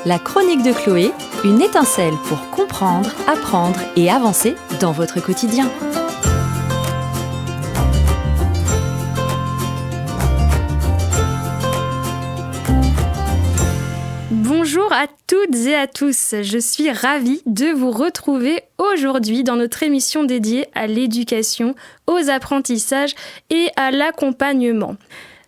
La chronique de Chloé, une étincelle pour comprendre, apprendre et avancer dans votre quotidien. Bonjour à toutes et à tous, je suis ravie de vous retrouver aujourd'hui dans notre émission dédiée à l'éducation, aux apprentissages et à l'accompagnement.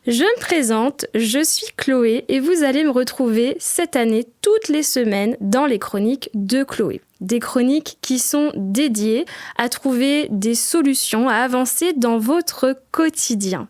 Je me présente, je suis Chloé et vous allez me retrouver cette année toutes les semaines dans les chroniques de Chloé. Des chroniques qui sont dédiées à trouver des solutions, à avancer dans votre quotidien.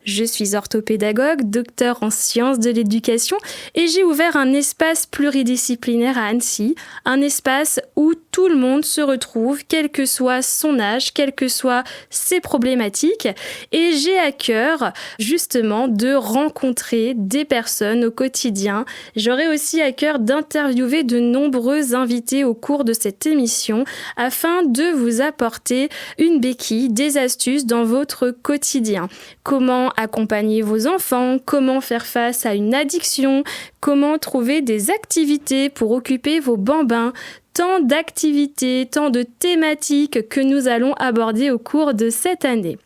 Je suis orthopédagogue, docteur en sciences de l'éducation et j'ai ouvert un espace pluridisciplinaire à Annecy, un espace où tout le monde se retrouve, quel que soit son âge, quelles que soient ses problématiques. Et j'ai à cœur justement de rencontrer des personnes au quotidien. J'aurai aussi à cœur d'interviewer de nombreux invités au cours de cette émission afin de vous apporter une béquille, des astuces dans votre quotidien. Comment accompagner vos enfants, comment faire face à une addiction, comment trouver des activités pour occuper vos bambins, tant d'activités, tant de thématiques que nous allons aborder au cours de cette année.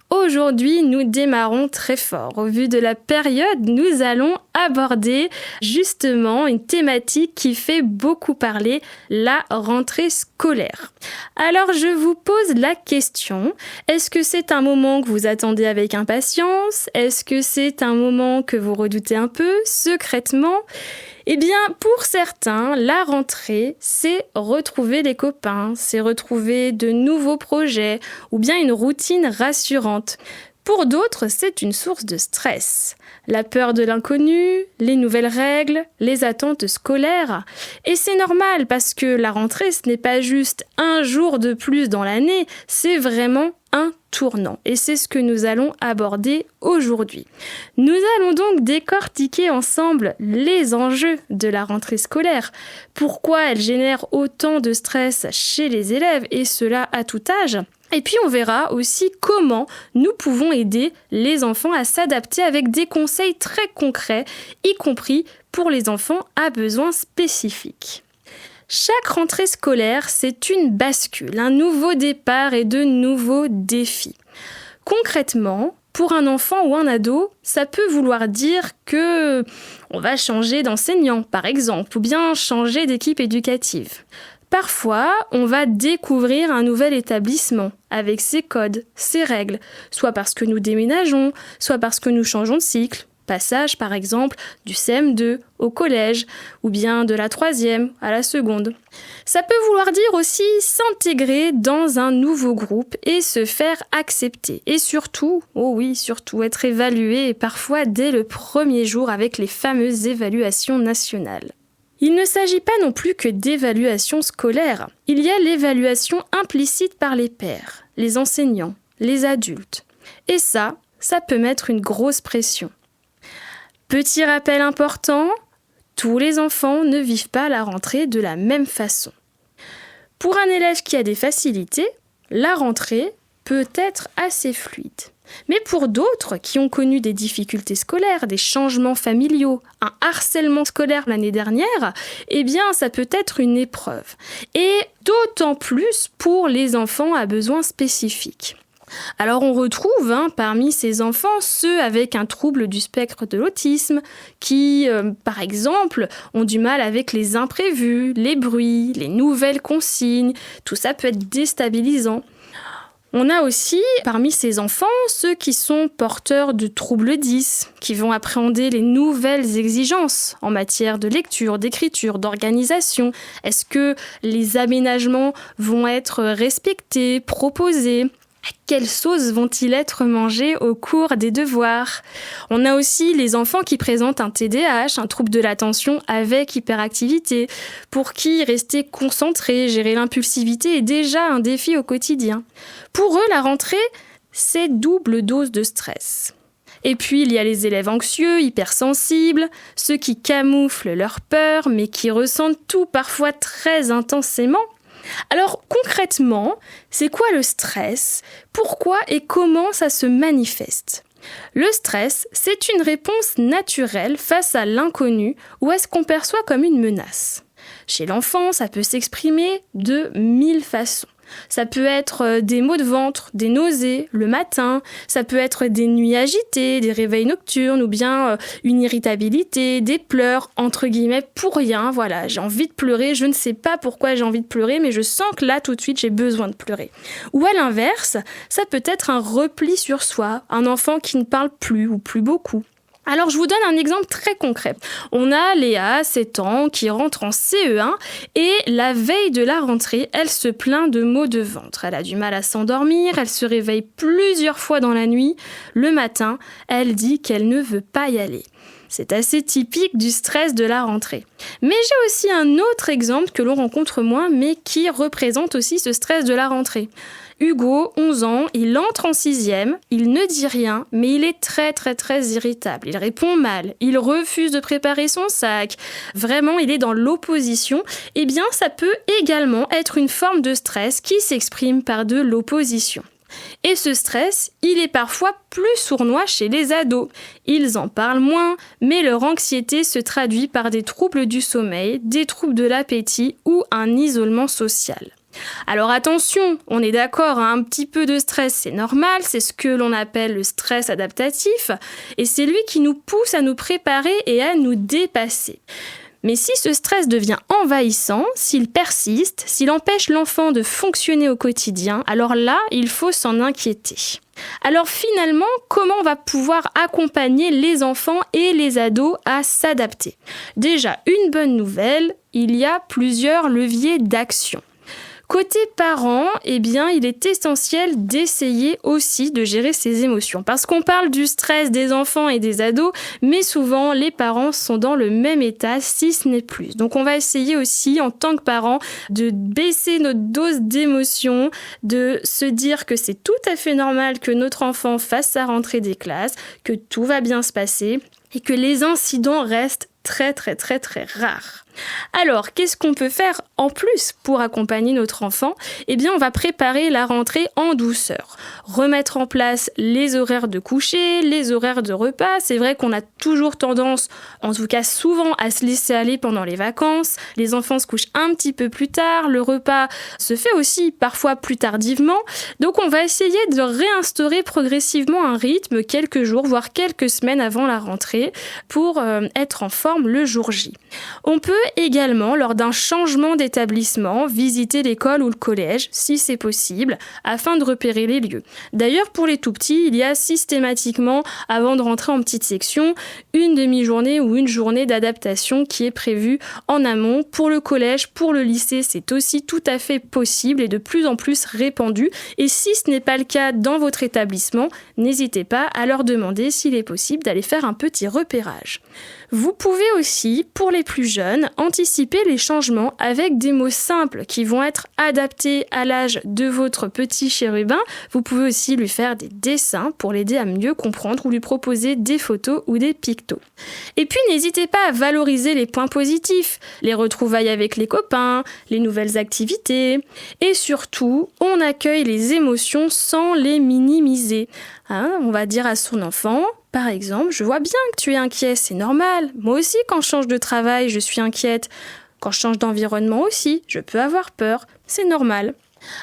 Aujourd'hui, nous démarrons très fort. Au vu de la période, nous allons aborder justement une thématique qui fait beaucoup parler, la rentrée scolaire. Alors, je vous pose la question, est-ce que c'est un moment que vous attendez avec impatience? Est-ce que c'est un moment que vous redoutez un peu, secrètement? Eh bien, pour certains, la rentrée, c'est retrouver les copains, c'est retrouver de nouveaux projets ou bien une routine rassurante. Pour d'autres, c'est une source de stress. La peur de l'inconnu, les nouvelles règles, les attentes scolaires. Et c'est normal parce que la rentrée, ce n'est pas juste un jour de plus dans l'année, c'est vraiment un tournant. Et c'est ce que nous allons aborder aujourd'hui. Nous allons donc décortiquer ensemble les enjeux de la rentrée scolaire. Pourquoi elle génère autant de stress chez les élèves et cela à tout âge. Et puis on verra aussi comment nous pouvons aider les enfants à s'adapter avec des conseils très concrets, y compris pour les enfants à besoins spécifiques. Chaque rentrée scolaire, c'est une bascule, un nouveau départ et de nouveaux défis. Concrètement, pour un enfant ou un ado, ça peut vouloir dire que on va changer d'enseignant, par exemple, ou bien changer d'équipe éducative. Parfois, on va découvrir un nouvel établissement avec ses codes, ses règles, soit parce que nous déménageons, soit parce que nous changeons de cycle. Passage, par exemple, du CM2 au collège, ou bien de la 3e à la seconde. Ça peut vouloir dire aussi s'intégrer dans un nouveau groupe et se faire accepter. Et surtout, oh oui, surtout être évalué, parfois dès le premier jour avec les fameuses évaluations nationales. Il ne s'agit pas non plus que d'évaluation scolaire. Il y a l'évaluation implicite par les pairs, les enseignants, les adultes. Et ça peut mettre une grosse pression. Petit rappel important, tous les enfants ne vivent pas la rentrée de la même façon. Pour un élève qui a des facilités, la rentrée peut être assez fluide. Mais pour d'autres qui ont connu des difficultés scolaires, des changements familiaux, un harcèlement scolaire l'année dernière, eh bien ça peut être une épreuve. Et d'autant plus pour les enfants à besoins spécifiques. Alors on retrouve parmi ces enfants ceux avec un trouble du spectre de l'autisme qui, par exemple, ont du mal avec les imprévus, les bruits, les nouvelles consignes. Tout ça peut être déstabilisant. On a aussi, parmi ces enfants, ceux qui sont porteurs de troubles 10, qui vont appréhender les nouvelles exigences en matière de lecture, d'écriture, d'organisation. Est-ce que les aménagements vont être respectés, proposés ? À quelle sauce vont-ils être mangés au cours des devoirs? On a aussi les enfants qui présentent un TDAH, un trouble de l'attention avec hyperactivité, pour qui rester concentré, gérer l'impulsivité est déjà un défi au quotidien. Pour eux, la rentrée, c'est double dose de stress. Et puis, il y a les élèves anxieux, hypersensibles, ceux qui camouflent leur peur, mais qui ressentent tout parfois très intensément. Alors concrètement, c'est quoi le stress? Pourquoi et comment ça se manifeste? Le stress, c'est une réponse naturelle face à l'inconnu ou à ce qu'on perçoit comme une menace. Chez l'enfant, ça peut s'exprimer de 1000 façons. Ça peut être des maux de ventre, des nausées le matin, ça peut être des nuits agitées, des réveils nocturnes ou bien une irritabilité, des pleurs, entre guillemets, pour rien. Voilà, j'ai envie de pleurer, je ne sais pas pourquoi j'ai envie de pleurer, mais je sens que là, tout de suite, j'ai besoin de pleurer. Ou à l'inverse, ça peut être un repli sur soi, un enfant qui ne parle plus ou plus beaucoup. Alors, je vous donne un exemple très concret. On a Léa, 7 ans, qui rentre en CE1 et la veille de la rentrée, elle se plaint de maux de ventre. Elle a du mal à s'endormir, elle se réveille plusieurs fois dans la nuit. Le matin, elle dit qu'elle ne veut pas y aller. C'est assez typique du stress de la rentrée. Mais j'ai aussi un autre exemple que l'on rencontre moins, mais qui représente aussi ce stress de la rentrée. Hugo, 11 ans, il entre en 6e, il ne dit rien, mais il est très irritable. Il répond mal, il refuse de préparer son sac. Vraiment, il est dans l'opposition. Eh bien, ça peut également être une forme de stress qui s'exprime par de l'opposition. Et ce stress, il est parfois plus sournois chez les ados. Ils en parlent moins, mais leur anxiété se traduit par des troubles du sommeil, des troubles de l'appétit ou un isolement social. Alors attention, on est d'accord, un petit peu de stress c'est normal, c'est ce que l'on appelle le stress adaptatif et c'est lui qui nous pousse à nous préparer et à nous dépasser. Mais si ce stress devient envahissant, s'il persiste, s'il empêche l'enfant de fonctionner au quotidien, alors là, il faut s'en inquiéter. Alors finalement, comment on va pouvoir accompagner les enfants et les ados à s'adapter ? Déjà, une bonne nouvelle, il y a plusieurs leviers d'action. Côté parents, il est essentiel d'essayer aussi de gérer ses émotions. Parce qu'on parle du stress des enfants et des ados, mais souvent les parents sont dans le même état, si ce n'est plus. Donc on va essayer aussi, en tant que parents, de baisser notre dose d'émotions, de se dire que c'est tout à fait normal que notre enfant fasse sa rentrée des classes, que tout va bien se passer et que les incidents restent très rares. Alors, qu'est-ce qu'on peut faire en plus pour accompagner notre enfant ? On va préparer la rentrée en douceur. Remettre en place les horaires de coucher, les horaires de repas. C'est vrai qu'on a toujours tendance, en tout cas souvent, à se laisser aller pendant les vacances. Les enfants se couchent un petit peu plus tard. Le repas se fait aussi parfois plus tardivement. Donc, on va essayer de réinstaurer progressivement un rythme quelques jours, voire quelques semaines avant la rentrée pour être en forme le jour J. On peut également, lors d'un changement d'établissement, visiter l'école ou le collège, si c'est possible, afin de repérer les lieux. D'ailleurs, pour les tout-petits, il y a systématiquement, avant de rentrer en petite section, une demi-journée ou une journée d'adaptation qui est prévue en amont. Pour le collège, pour le lycée, c'est aussi tout à fait possible et de plus en plus répandu. Et si ce n'est pas le cas dans votre établissement, n'hésitez pas à leur demander s'il est possible d'aller faire un petit repérage. Vous pouvez aussi, pour les plus jeunes, anticiper les changements avec des mots simples qui vont être adaptés à l'âge de votre petit chérubin. Vous pouvez aussi lui faire des dessins pour l'aider à mieux comprendre ou lui proposer des photos ou des pictos. Et puis n'hésitez pas à valoriser les points positifs, les retrouvailles avec les copains, les nouvelles activités. Et surtout, on accueille les émotions sans les minimiser. On va dire à son enfant, par exemple, je vois bien que tu es inquiet, c'est normal. Moi aussi, quand je change de travail, je suis inquiète. Quand je change d'environnement aussi, je peux avoir peur, c'est normal.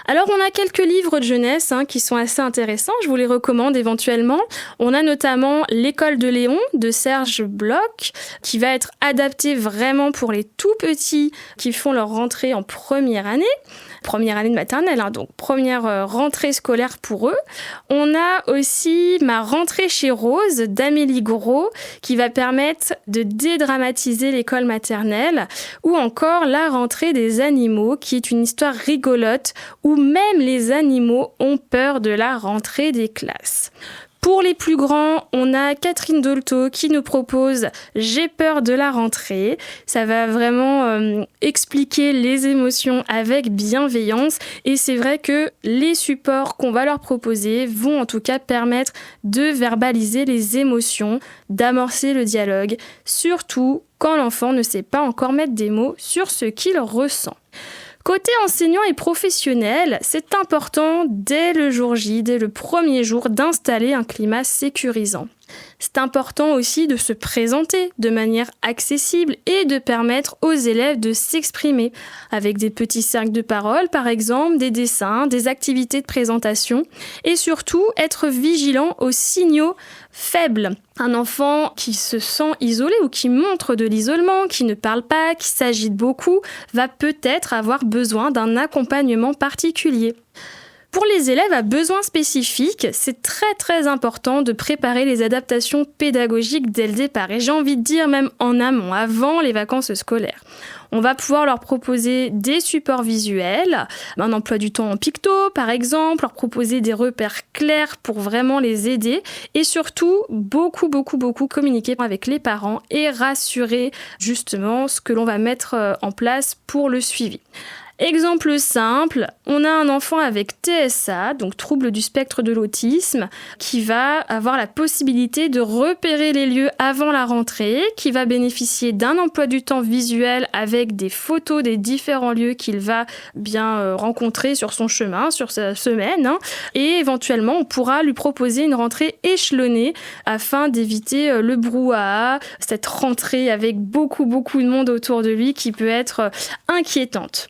Alors, on a quelques livres de jeunesse qui sont assez intéressants, je vous les recommande éventuellement. On a notamment L'école de Léon de Serge Bloch, qui va être adapté vraiment pour les tout petits qui font leur rentrée en première année de maternelle, donc première rentrée scolaire pour eux. On a aussi Ma rentrée chez Rose d'Amélie Gros, qui va permettre de dédramatiser l'école maternelle, ou encore La rentrée des animaux, qui est une histoire rigolote où même les animaux ont peur de la rentrée des classes. Pour les plus grands, on a Catherine Dolto qui nous propose J'ai peur de la rentrée. Ça va vraiment expliquer les émotions avec bienveillance et c'est vrai que les supports qu'on va leur proposer vont en tout cas permettre de verbaliser les émotions, d'amorcer le dialogue, surtout quand l'enfant ne sait pas encore mettre des mots sur ce qu'il ressent. Côté enseignants et professionnels, c'est important dès le jour J, dès le premier jour, d'installer un climat sécurisant. C'est important aussi de se présenter de manière accessible et de permettre aux élèves de s'exprimer avec des petits cercles de parole, par exemple, des dessins, des activités de présentation et surtout être vigilant aux signaux faibles. Un enfant qui se sent isolé ou qui montre de l'isolement, qui ne parle pas, qui s'agite beaucoup, va peut-être avoir besoin d'un accompagnement particulier. Pour les élèves à besoins spécifiques, c'est très important de préparer les adaptations pédagogiques dès le départ et j'ai envie de dire même en amont, avant les vacances scolaires. On va pouvoir leur proposer des supports visuels, un emploi du temps en picto par exemple, leur proposer des repères clairs pour vraiment les aider et surtout beaucoup communiquer avec les parents et rassurer justement ce que l'on va mettre en place pour le suivi. Exemple simple, on a un enfant avec TSA, donc trouble du spectre de l'autisme, qui va avoir la possibilité de repérer les lieux avant la rentrée, qui va bénéficier d'un emploi du temps visuel avec des photos des différents lieux qu'il va bien rencontrer sur son chemin, sur sa semaine, et éventuellement on pourra lui proposer une rentrée échelonnée afin d'éviter le brouhaha, cette rentrée avec beaucoup de monde autour de lui qui peut être inquiétante.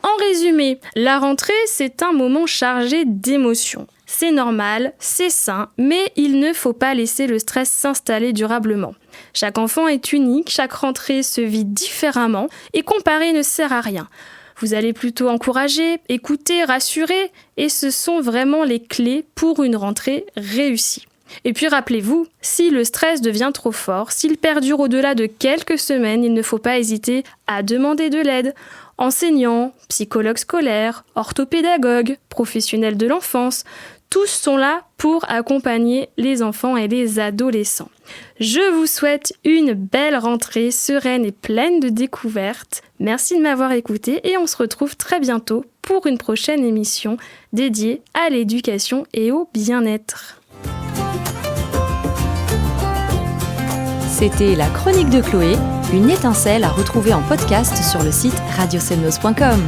En résumé, la rentrée, c'est un moment chargé d'émotions. C'est normal, c'est sain, mais il ne faut pas laisser le stress s'installer durablement. Chaque enfant est unique, chaque rentrée se vit différemment et comparer ne sert à rien. Vous allez plutôt encourager, écouter, rassurer et ce sont vraiment les clés pour une rentrée réussie. Et puis rappelez-vous, si le stress devient trop fort, s'il perdure au-delà de quelques semaines, il ne faut pas hésiter à demander de l'aide. Enseignants, psychologues scolaires, orthopédagogues, professionnels de l'enfance, tous sont là pour accompagner les enfants et les adolescents. Je vous souhaite une belle rentrée sereine et pleine de découvertes. Merci de m'avoir écouté et on se retrouve très bientôt pour une prochaine émission dédiée à l'éducation et au bien-être. C'était la chronique de Chloé, une étincelle à retrouver en podcast sur le site radioselnos.com.